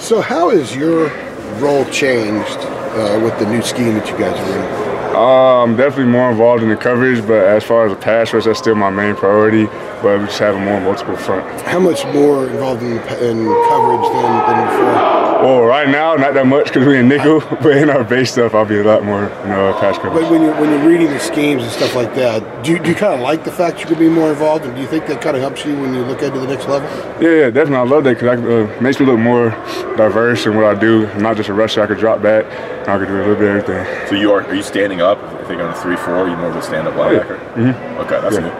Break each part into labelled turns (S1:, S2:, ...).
S1: So how has your role changed with the new scheme that you guys are in?
S2: I'm definitely more involved in the coverage, but as far as the pass rush, that's still my main priority. But we just have a more multiple front.
S1: How much more involved in coverage than before?
S2: Well, right now, not that much because we're in nickel, but in our base stuff, I'll be a lot more, pass coverage.
S1: But when you're reading the schemes and stuff like that, do you kind of like the fact you could be more involved, and do you think that kind of helps you when you look into the next level?
S2: Yeah, definitely. I love that because it makes me look more diverse in what I do. I'm not just a rusher. I could drop back. I could do a little bit of everything.
S3: So are you standing up? If they go to 3-4, are you more of a stand-up linebacker?
S2: Mm-hmm.
S3: Okay, that's good.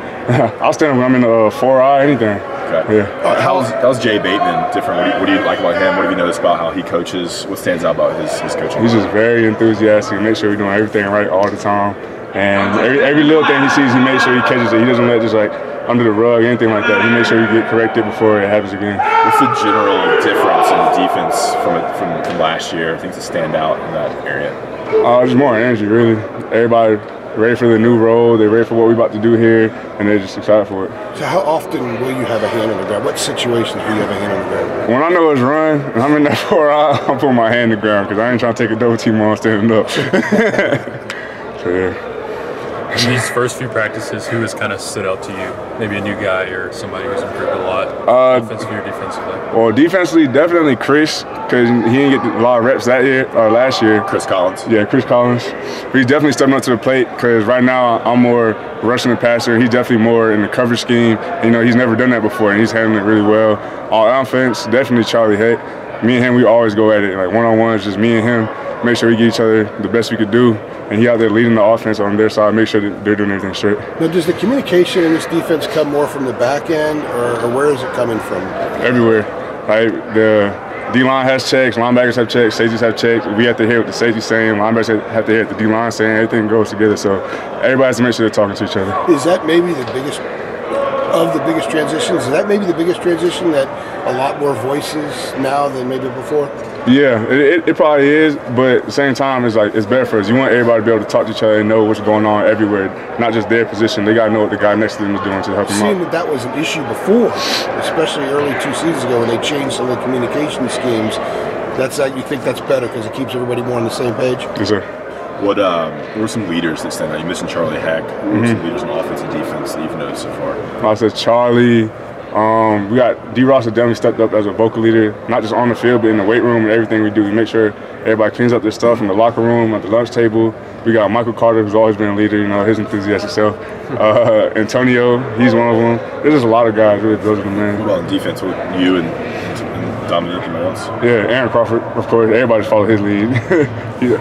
S2: I'll stand up when I'm in the 4-eye, anything.
S3: Okay.
S2: Yeah.
S3: How's Jay Bateman different? What do you like about him? What have you noticed about how he coaches? What stands out about his coaching?
S2: He's just very enthusiastic. Make sure we're doing everything right all the time. And every little thing he sees, he makes sure he catches it. He doesn't let just like under the rug, anything like that. He makes sure you get corrected before it happens again.
S3: What's the general difference in the defense from last year? Things that stand out in that area?
S2: Just more energy, really. Everybody ready for the new role. They're ready for what we're about to do here, and they're just excited for it.
S1: So how often will you have a hand on the ground? What situations will you have a hand on the ground?
S2: When I know it's run, and I'm in that 4-eye, I'm putting my hand on the ground because I ain't trying to take a double team on standing up. So, yeah.
S4: In these first few practices, who has kind of stood out to you? Maybe a new guy or somebody who's improved a lot, offensively or defensively?
S2: Well, defensively, definitely Chris, because he didn't get a lot of reps that year or last year.
S3: Chris Collins.
S2: Yeah, Chris Collins. But he's definitely stepping up to the plate because right now I'm more rushing the passer. He's definitely more in the coverage scheme. He's never done that before, and he's handling it really well. On offense, definitely Charlie Heck. Me and him, we always go at it like one-on-ones, just me and him. Make sure we give each other the best we could do, and he out there leading the offense on their side, make sure that they're doing everything straight.
S1: Now, does the communication in this defense come more from the back end, or where is it coming from?
S2: Everywhere. Like the D-line has checks, linebackers have checks, safeties have checks. We have to hear what the safety saying, linebackers have to hear what the D-line saying. Everything goes together, so everybody has to make sure they're talking to each other.
S1: Is that maybe the biggest transitions? Is that maybe the biggest transition, that a lot more voices now than maybe before?
S2: Yeah, it probably is, but at the same time, it's better for us. You want everybody to be able to talk to each other and know what's going on everywhere, not just their position. They got to know what the guy next to them is doing to help them out.
S1: Seeing that was an issue before, especially early 2 seasons ago when they changed some of the communication schemes. You think that's better because it keeps everybody more on the same page?
S2: Yes, sir.
S3: What were some leaders that stand out? You mentioned Charlie Heck. What were some leaders in offense and defense that you've noticed so far?
S2: I said Charlie. We got D-Ross that definitely stepped up as a vocal leader, not just on the field, but in the weight room and everything we do. We make sure everybody cleans up their stuff in the locker room, at the lunch table. We got Michael Carter, who's always been a leader, his enthusiastic self. Antonio, he's one of them. There's just a lot of guys, really, those are the men.
S3: What about in defense? You and Dominic and else?
S2: Yeah, Aaron Crawford, of course. Everybody's followed his lead. Yeah.